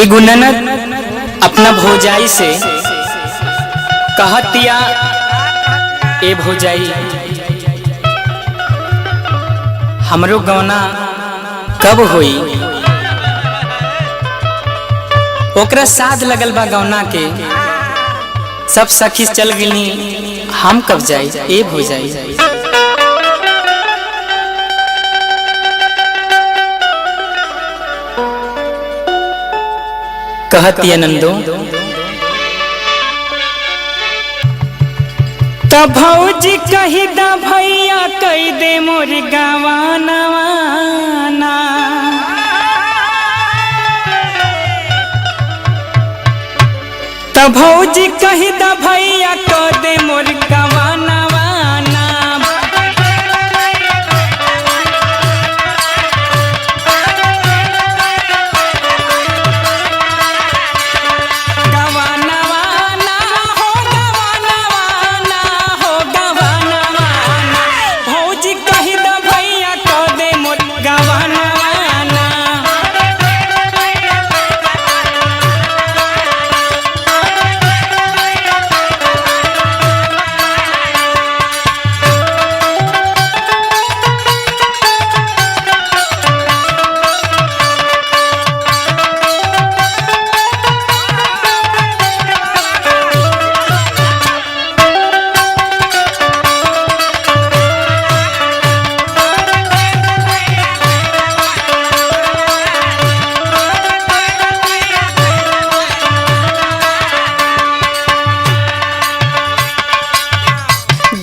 एगो ननद अपना भौजाई से कहतिया, ए भौजाई हमरो गौना कब होई? ओकरा साथ लगल बा गौना के, सब सखी चल गई, हम कब जाई? ए भौजाई कहतिया नंदो, तब भौजी कही दा भैया कही दे मोर गवाना, तब भौजी कही दा भैया कह दे मोर गवाना।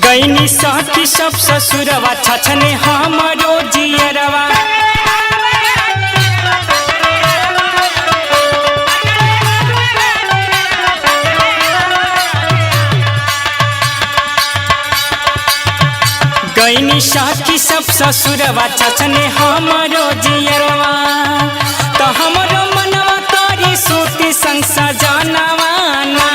गईनी साथी सब ससुरवा छछने हमरो जियरवा, गईनी साथी सब ससुरवा छछने हमरो जियरवा, तो हमरो मनवा करी सूती संग सजनवा ना।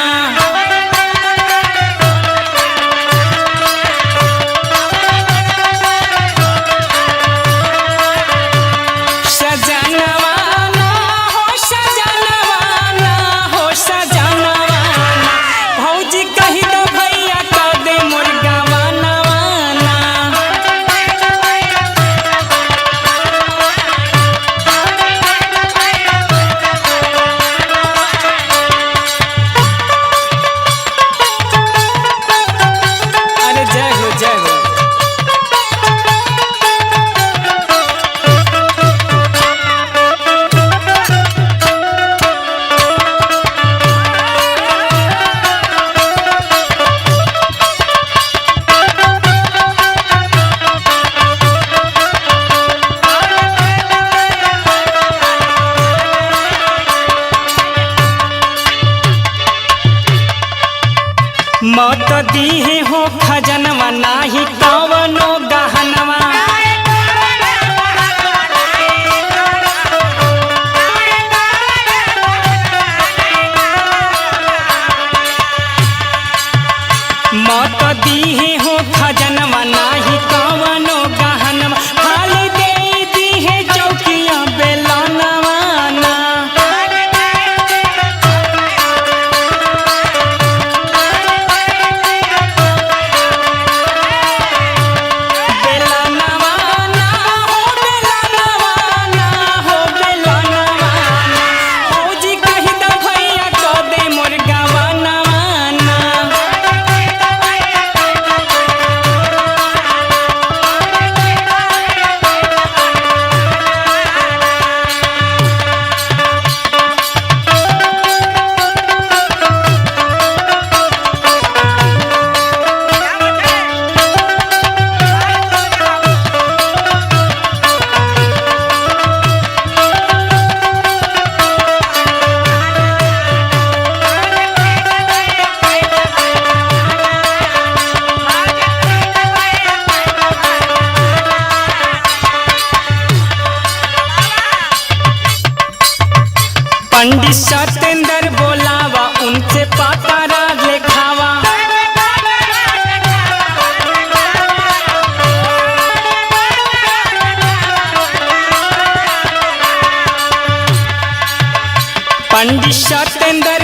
मत दीहे हो खजनवा नाही कवनो गहनवा, मत दीहे हो खजनवा नाही कवनो गहनवा, खाली दे दीहे चौकिया बेलनवा ना। पंडित सतेंद्र बोलावा, उनसे पातारा लिखावा, सतेंद्र